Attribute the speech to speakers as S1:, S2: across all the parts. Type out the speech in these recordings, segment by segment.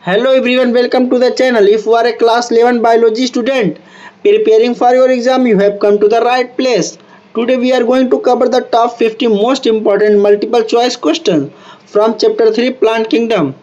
S1: Hello everyone, welcome to the channel. If you are a class 11 biology student preparing for your exam, you have come to the right place. Today we are going to cover the top 50 most important multiple choice questions from chapter 3 Plant Kingdom.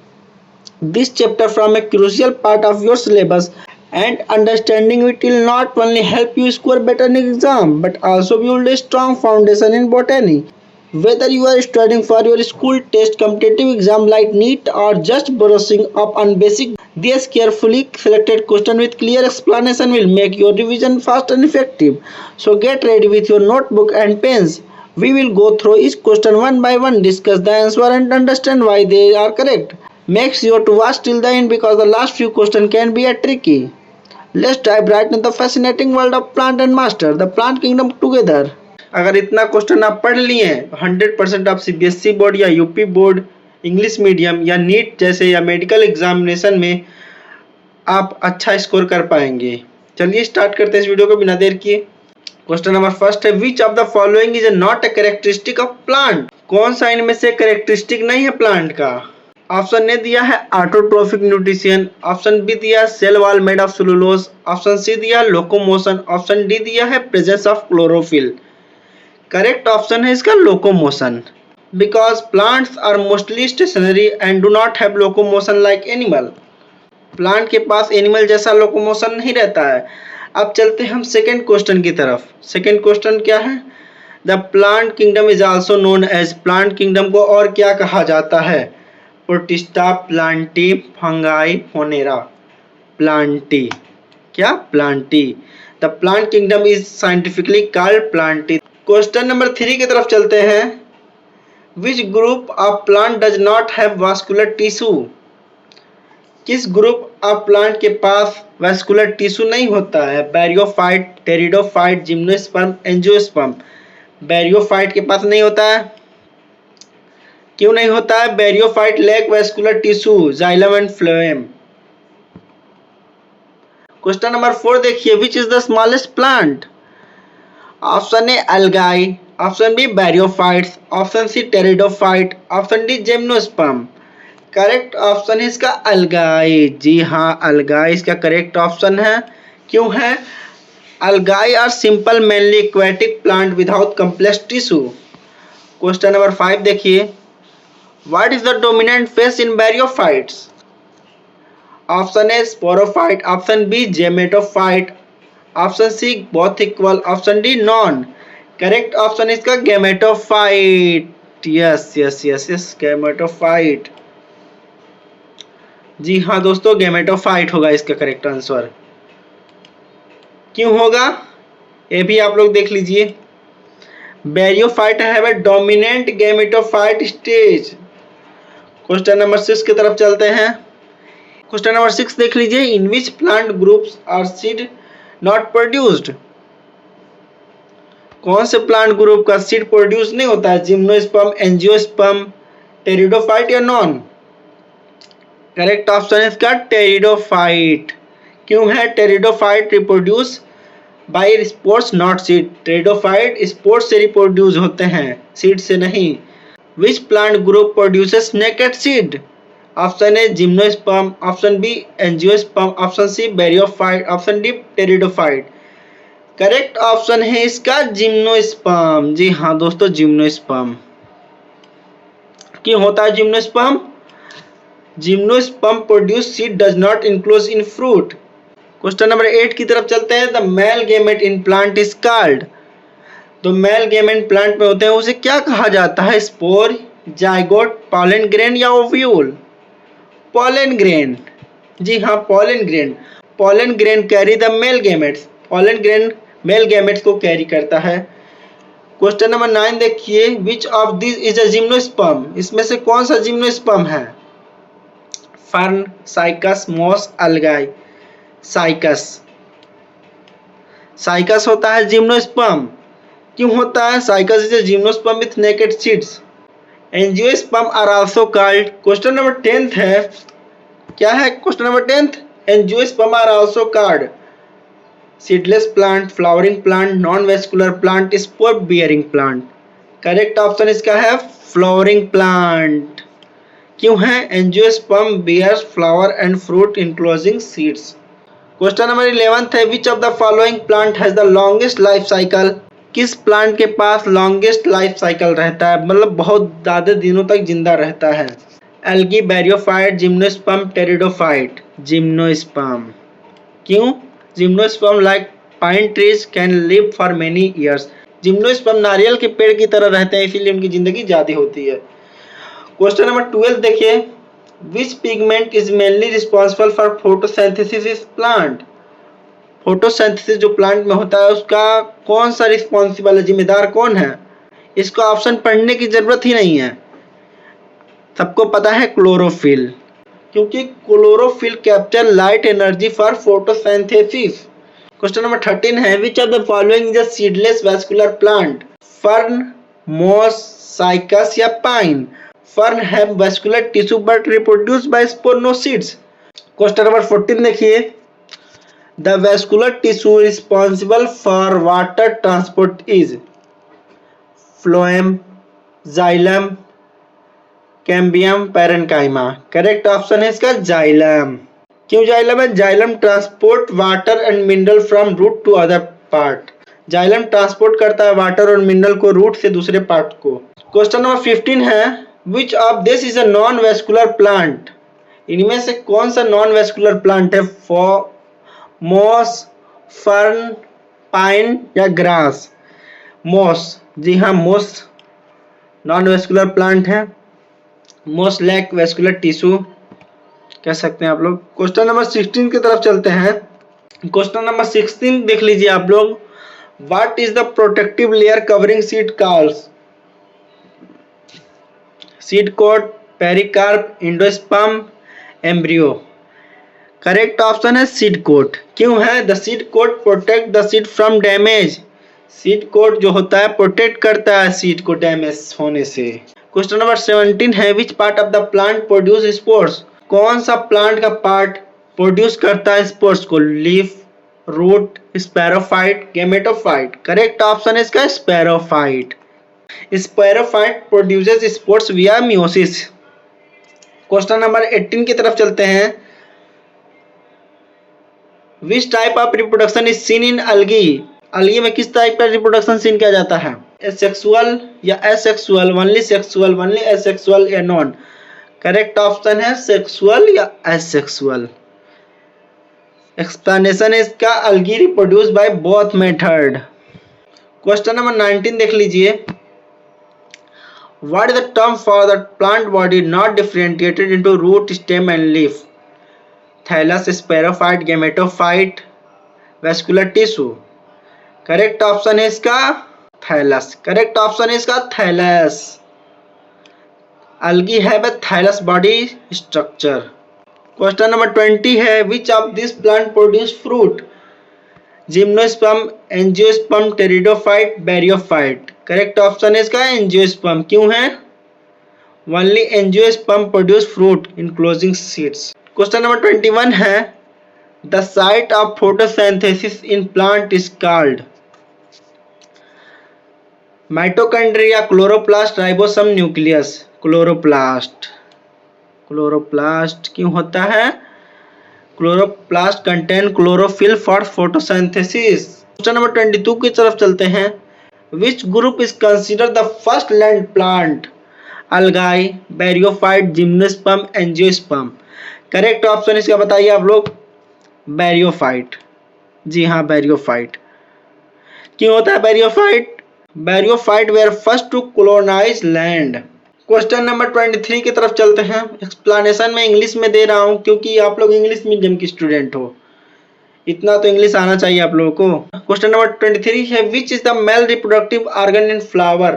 S1: This chapter forms a crucial part of your syllabus and understanding it will not only help you score better in exam but also build a strong foundation in botany. Whether you are studying for your school test, competitive exam like NEET or just brushing up on basic, these carefully selected questions with clear explanation will make your revision fast and effective. So get ready with your notebook and pens. We will go through each question one by one, discuss the answer and understand why they are correct. Make sure to watch till the end because the last few questions can be a tricky. Let's dive right into the fascinating world of plant and master the plant kingdom together. अगर इतना question आप पढ़ लिए 100% आप CBSE board या UP board English medium या NEET जैसे या मेडिकल एग्जामिनेशन में आप अच्छा स्कोर कर पाएंगे। चलिए स्टार्ट करते हैं इस वीडियो को बिना देर किए। क्वेश्चन नंबर फर्स्ट है, which of the following is not a characteristic of plant? कौन सा इनमें से कैरेक्टरिस्टिक नहीं है प्लांट का? ऑप्शन ए दिया है ऑटोट्रोफिक न्यूट्रिशन, ऑप्शन बी दिया है cell wall made of cellulose, option C दिया है लोकोमोशन, ऑप्शन डी दिया है presence of chlorophyll. Correct option है इसका locomotion, because plants are mostly stationary and do not have locomotion like animal. Plant के पास एनिमल जैसा लोकोमोशन नहीं रहता है। अब चलते हैं हम सेकेंड क्वेश्चन की तरफ। सेकेंड क्वेश्चन क्या है? The plant kingdom is also known as, plant kingdom को और क्या कहा जाता है? Protista, plantae, fungi, monera. Plantae, क्या? Plantae. The plant kingdom is scientifically called plantae. Question number 3 की तरफ चलते हैं। Which group of plant does not have vascular tissue? किस ग्रुप ऑफ प्लांट के पास वास्कुलर टिश्यू नहीं होता है? Bryophyte, pteridophyte, gymnosperm, angiosperm. Bryophyte के पास नहीं होता है। क्यों नहीं होता है? Bryophyte lack vascular tissue, xylem and phloem. Question number 4 देखिए, which is the smallest plant? Option A algae, option B bryophytes, option C pteridophyte, option D gymnosperm. Correct option है इसका अल्गाई। जी हाँ, अल्गाई इसका करेक्ट ऑप्शन है। क्यों है? Algae are simple mainly aquatic plant without complex tissue. Question number 5 देखिए, what is the dominant phase in bryophytes? Option A sporophyte, option B gametophyte, option C both equal, option D none. Correct option इसका gametophyte. Yes yes yes yes, gametophyte. जी हाँ दोस्तों, gametophyte होगा इसका correct answer. क्यों होगा ये भी आप लोग देख लीजिए। Bryophyte have a dominant gametophyte stage. Question number 6 की तरफ चलते हैं। क्वेश्चन नंबर 6 देख लीजिए, in which plant groups are seed not produced? कौन से प्लांट ग्रुप का सीड प्रोड्यूस नहीं होता है? जिम्नोस्पर्म, एंजियोस्पर्म, टेरिडोफाइट या नॉन? करेक्ट ऑप्शन है इसका टेरिडोफाइट। क्यों है? Pteridophyte reproduce by spores not seed. Pteridophyte spores से रिप्रोड्यूस होते हैं, सीड से नहीं। Which plant group produces naked seed? Option A gymnosperm, option B angiosperm, option C bryophyte, option D pteridophyte. Correct option है इसका gymnosperm. जी हाँ दोस्तों, gymnosperm. क्यों होता है gymnosperm? Gymnosperm produce seed does not enclose in fruit. Question number 8 की तरफ चलते हैं। The male gamete in plant is called. तो मेल गेमेट प्लांट में होते हैं उसे क्या कहा जाता है? स्पोर, जाइगोट, पॉलन ग्रेन या ओव्यूल? Pollen grain. जी हाँ, pollen grain. Pollen grain carry the male gametes. Pollen grain male gametes को कैरी करता है। क्वेश्चन नंबर 9 देखिए, विच of this is a gymnosperm? इसमें से कौन सा जिम्नोस्पर्म है? Fern, cycas, moss, algae. Cycas. Cycas होता है जिम्नोस्पर्म। क्यों होता है? Cycas is a gymnosperm with naked seeds. Angiosperm are also called. Question number 10 है, क्या है question number 10? Angiosperm are also called seedless plant, flowering plant, non vascular plant, spore bearing plant. Correct option इसका है flowering plant. क्यों है? Angiosperm bears flower and fruit enclosing seeds. Question number 11 है which of the following plant has the longest life cycle? किस plant के पास longest life cycle रहता है, मतलब बहुत ज्यादा दिनों तक जिंदा रहता है? Algae, bryophyte, gymnosperm, pteridophyte. Gymnosperm. क्यों? Gymnosperm like pine trees can live for many years. Gymnosperm नारियल के पेड़ की तरह रहते हैं, इसीलिए उनकी जिंदगी ज्यादा होती है। क्वेश्चन नंबर 12 देखिए, which pigment is mainly responsible for photosynthesis is plant? Photosynthesis जो प्लांट में होता है उसका कौन सा रिस्पॉन्सिबल है, जिम्मेदार कौन है? इसको ऑप्शन पढ़ने की जरूरत ही नहीं है, सबको पता है, क्लोरोफिल। क्योंकि chlorophyll capture light energy for photosynthesis. Question number 13 है which of the following is a seedless vascular plant? Fern, moss, cycas या pine? Fern have vascular tissue but reproduce by spore no seeds. Question number 14 देखिए, the vascular tissue responsible for water transport is phloem, xylem, cambium, parenchyma. Correct option है इसका xylem. क्यों xylem है? Xylem transport water and mineral from root to other part. Xylem transport करता है water और mineral को root से दूसरे पार्ट को। क्वेश्चन नंबर 15 है which of this is a non vascular plant? इनमें से कौन सा नॉन वेस्कुलर प्लांट है? मॉस, फर्न, पाइन या ग्रास? मॉस। जी हाँ, मॉस नॉन वेस्कुलर प्लांट है। मॉस लैक वेस्कुलर टिश्यू कह सकते हैं आप लोग। क्वेश्चन नंबर 16 की तरफ चलते हैं। क्वेश्चन नंबर 16 देख लीजिए आप लोग, what is the protective layer covering seed calls? Seed coat, pericarp, endosperm, embryo. Correct option है सीड कोट। क्यों है? The seed coat protect the seed from damage. Seed coat जो होता है प्रोटेक्ट करता है सीड को डैमेज होने से। क्वेश्चन नंबर 17 है which part of the plant produce spores? कौन सा प्लांट का पार्ट प्रोड्यूस करता है स्पोर्स को? Leaf, root, sporophyte, gametophyte. Correct option है इसका sporophyte. Sporophyte produces spores via meiosis. Question number 18 की तरफ चलते हैं, which type of reproduction is seen in algae? Algae में किस टाइप का रिप्रोडक्शन सीन किया जाता है? सेक्सुअल या asexual, only sexual, only asexual या नॉन? करेक्ट ऑप्शन है सेक्सुअल या एसेक्सुअल। एक्सप्लेनेशन है इसका, algae reproduce by both method. Question number 19 देख लीजिए, what is the term for the plant body not differentiated into root, stem and leaf? Thallus, sporophyte, gametophyte, vascular tissue. Correct option है इसका thallus. Correct option है इसका thallus. Algae have a thallus body structure. Question number 20 है which of this plant produce fruit? Gymnosperm, angiosperm, pteridophyte, bryophyte. Correct option है इसका angiosperm. क्यों है? Only angiosperm produce fruit enclosing seeds. Question number 21 है the site of photosynthesis in plant is called mitochondria, chloroplast, ribosome, nucleus. Chloroplast. Chloroplast क्यों होता है? Chloroplast contain chlorophyll for photosynthesis. Question number 22 की तरफ चलते हैं, which group is consider the first land plant? Algae, bryophyte, gymnosperm, angiosperm. Correct option इसका बताइए आप लोग। बैरियोफाइट। जी हाँ, बैरियोफाइट। क्यों होता है bryophyte? Bryophyte were first to colonize land. Question number 23 की तरफ चलते हैं। एक्सप्लेनेशन में इंग्लिश में दे रहा हूं क्योंकि आप लोग इंग्लिश मीडियम की स्टूडेंट हो, इतना तो इंग्लिश आना चाहिए आप लोगों को। क्वेश्चन नंबर 23 है which is the male reproductive organ in flower?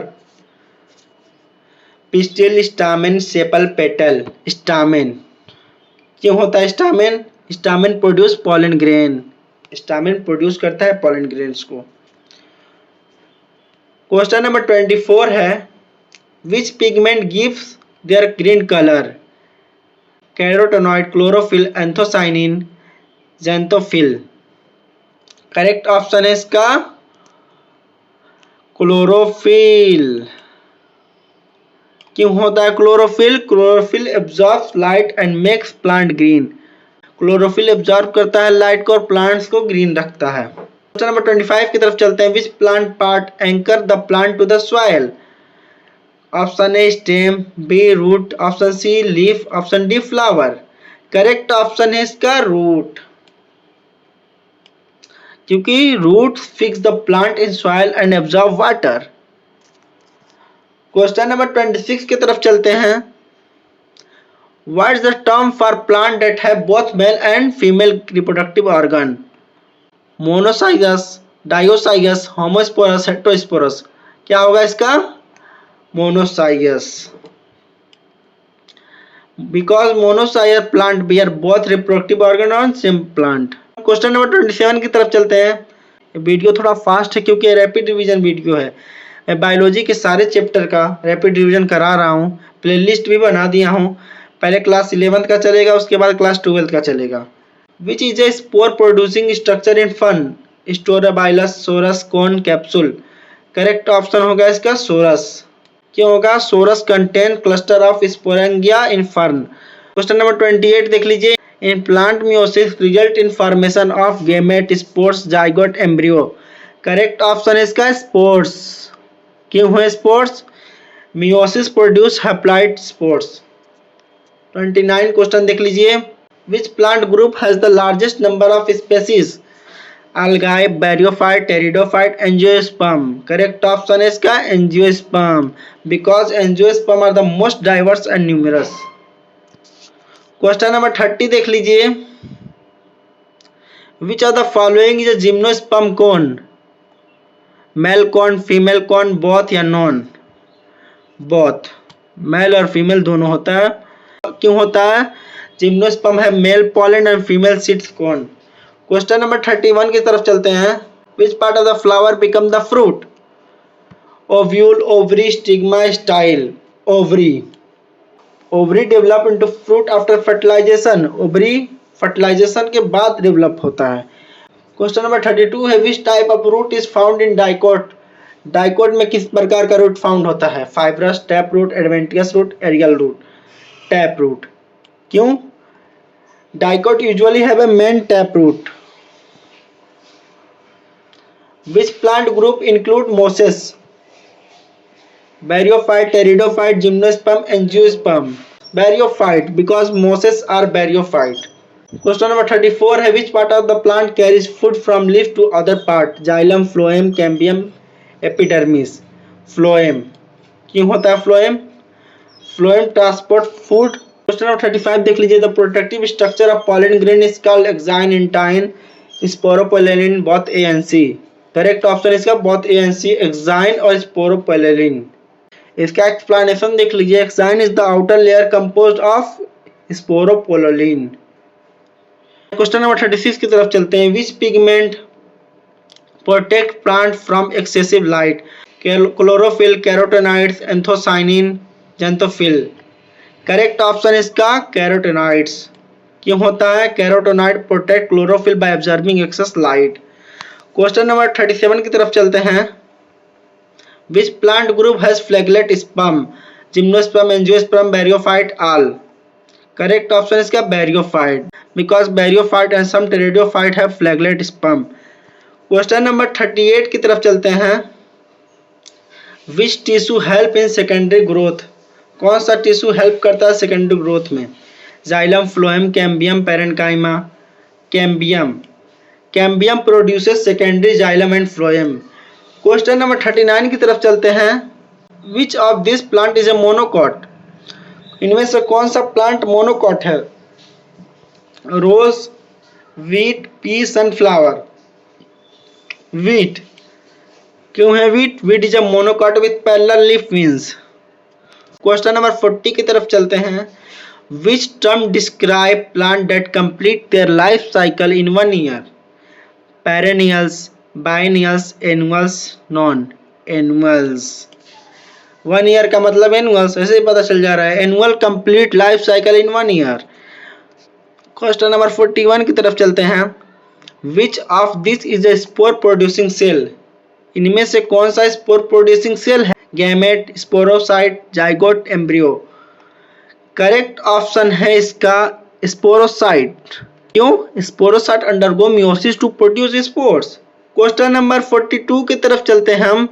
S1: Pistil, stamen, sepal, petal. Stamen. क्यों होता है stamen? Stamen produce pollen grain. Stamen produce करता है पॉलन ग्रेन्स को। क्वेश्चन नंबर 24 है which pigment gives their green colour? Carotenoid, chlorophyll, anthocyanin, xanthophyll. Correct option है इसका chlorophyll. क्यों होता है chlorophyll? Chlorophyll absorbs light and makes plant green. Chlorophyll absorb करता है लाइट को और प्लांट्स को ग्रीन रखता है। क्वेश्चन नंबर 25 की तरफ चलते हैं। Which plant part anchor the plant to the soil? Option A stem, B root, option C leaf, option D flower. Correct option है इसका रूट, क्योंकि root fix the plant in soil and absorb water. Question number 26 की तरफ चलते हैं। What is the term for plant that have both male and female reproductive organ? Monozygus, dizygus, homosporous, heterosporous। क्या होगा इसका? Monozygus, because monozyous plant bear both reproductive organ on same plant। Question number 27 की तरफ चलते हैं। Video थोड़ा fast है क्योंकि रैपिड रिवीजन वीडियो है। मैं बायोलॉजी के सारे चैप्टर का रैपिड रिवीजन करा रहा हूँ, प्लेलिस्ट भी बना दिया हूँ। पहले क्लास 11th का चलेगा, उसके बाद क्लास 12th का चलेगा। Which is a spore producing structure in fern? Strobilus, sorus, cone, capsule. Correct option होगा इसका सोरस। क्यों होगा? Sorus contain cluster of sporangia in fern. Question number 28 देख लीजिए। In plant meiosis result in formation of gamete, spores, zygote, embryo. Correct option है इसका spores. क्यों है spores? Meiosis produce haploid spores. 29 question देख लीजिए। Which plant group has the largest number of species? algae, bryophyte, pteridophyte, angiosperm. Correct option है इसका angiosperm, because angiosperm are the most diverse and numerous. Question number 30 देख लीजिए। Which are the following is a gymnosperm cone? Male cone, female cone, both या none? Both, male और female दोनों होता है। क्यों होता है? जिम्नोस्पर्म है male pollen and female seeds cone. Question number 31 की तरफ चलते हैं। Which part of the flower become the fruit? Ovule, ovary, stigma, style. Ovary. Ovary develop into fruit after fertilization. Ovary fertilization के बाद डेवलप होता है। Question number 32 है। Which type of root is found in dicot? Dicot में किस प्रकार का root found होता है? Fibrous, tap root, adventitious root, aerial root. Tap root. क्यों? Dicot usually have a main tap root. Which plant group include mosses? Bryophyte, pteridophyte, gymnosperm, angiosperm. Bryophyte, because mosses are बैरियोफाइट। Question number 34 है। Which part of the plant carries food from leaf to other part? Xylem, phloem, cambium, epidermis. Phloem. क्यों होता है phloem? Phloem transport food. Question number 35 देख लीजिए। The protective structure of pollen grain is called exine, intine, sporopollenin, both A and C. Correct option इसका both A and C, exine और sporopollenin. इसका explanation देख लीजिए। Exine is the outer layer composed of sporopollenin. Question number 36 की तरफ चलते हैं। Which pigment protect plant from excessive light? Chlorophyll, carotenoids, anthocyanin, xanthophyll. Correct option इसका कैरोटेनॉइड्स। क्यों होता है? Carotenoid protect chlorophyll by observing excess light. Question number 37 की तरफ चलते हैं। Which plant group has flagellate sperm? Gymnosperm, angiosperm, bryophyte, all. Correct option इसका bryophyte, because bryophyte and some pteridophyte have flagellate sperm. Question number 38 की तरफ चलते हैं। विच tissue help in secondary growth? कौन सा टिश्यू हेल्प करता है सेकेंडरी ग्रोथ में? Xylem, phloem, cambium, parenchyma. Cambium. Cambium produces secondary xylem and phloem. Question number 39 की तरफ चलते हैं। Which of this plant is a monocot? इनमें से कौन सा प्लांट मोनोकॉट है? रोज, वीट, पी, सनफ्लावर। वीट। क्यों है wheat? Wheat is a monocot with parallel leaf means. Question number 40 की तरफ चलते हैं। Which term describe plant that complete their life cycle in 1 year? Perennials, biennials, annuals, non annuals. 1 year का मतलब annuals, ऐसे ही पता चल जा रहा है। Annual complete life cycle in 1 year. Question number 41 की तरफ चलते हैं। Which of this is a spore producing cell? इनमें से कौन सा स्पोर प्रोड्यूसिंग सेल है? Gamete, sporocyte, zygote, embryo. Correct option है इसका स्पोरोसाइट। क्यों? Sporocyte undergo meiosis to produce spores. Question number 42 की तरफ चलते हैं हम।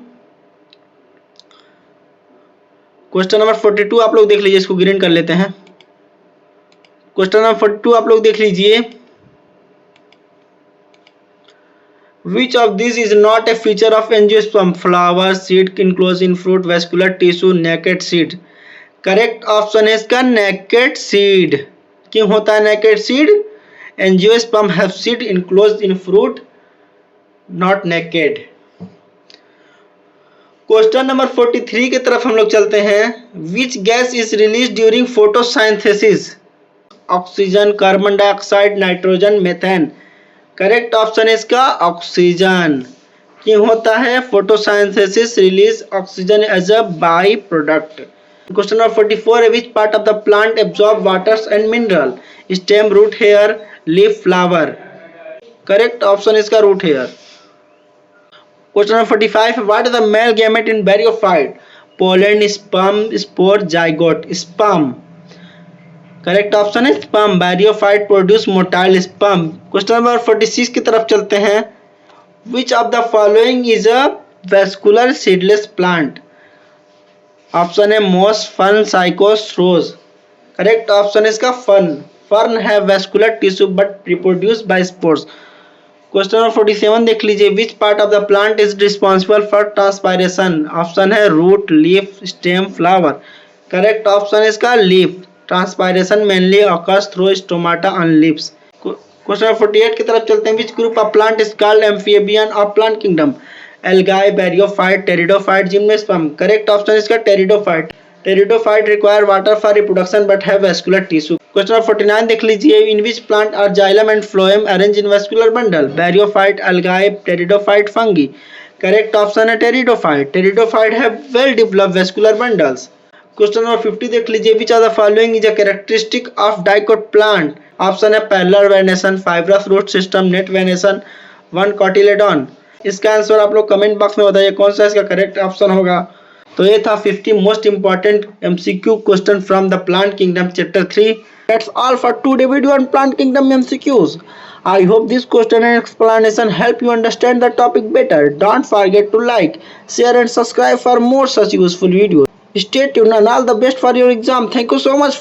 S1: क्वेश्चन नंबर 42 आप लोग देख लीजिए, इसको ग्रीन कर लेते हैं। क्वेश्चन नंबर 42 आप लोग देख लीजिए। Which of these is not a feature of angiosperm? Flower, seed enclosed in fruit, vascular tissue, naked seed. Correct option है इसका naked seed। क्यों होता है naked seed? Angiosperm have seed enclosed in fruit, not naked। Question number 43 की तरफ हम लोग चलते हैं। Which gas is released during photosynthesis? Oxygen, carbon dioxide, nitrogen, methane. Correct option है इसका ऑक्सीजन। क्यों होता है photosynthesis release oxygen as a by product. Question number 44 है which part of the plant absorb waters and mineral? Stem, root hair, leaf, flower. Correct option इसका root hair. Question number 45 what is the male gamete in bryophyte? Pollen, sperm, spore, zygote. Sperm. Correct option है sperm. Bryophyte produce motile sperm. Question number 46 की तरफ चलते हैं। Which of the following is a vascular seedless plant? Option है moss, fern, cycas, rose. Correct option है इसका fern. Fern है vascular tissue but reproduce by spores. Question number 47 देख लीजिए। Which part of the plant is responsible for transpiration? Option है root, leaf, stem, flower. Correct option है इसका leaf. Transpiration mainly occurs through stomata on leaves। Question number 48 की तरफ चलते हैं। Which group of plant is called amphibian of plant kingdom? Algae, bryophyte, pteridophyte, gymnosperm. Correct option इसका pteridophyte. Pteridophyte require water for reproduction but have vascular tissue. Question number 49 देख लीजिए। In which plant are xylem and phloem arrange in vascular bundle? Bryophyte, algae, pteridophyte, fungi. Correct option है pteridophyte. Pteridophyte have well developed vascular bundles. Question number 50 देख लीजिए। Which are the following is a characteristic of dicot plant? Option है parallel venation, fibrous root system, net venation, one cotyledon. इसका answer आप लोग comment box में बताइए कौन सा इसका करेक्ट ऑप्शन होगा। तो ये था 50 most important MCQ question from the plant kingdom chapter 3। That's all for today video on plant kingdom MCQs. I hope this question and explanation help you understand the topic better. Don't forget to like, share and subscribe for more such useful videos. Stay tuned and all the best for your exam. Thank you so much.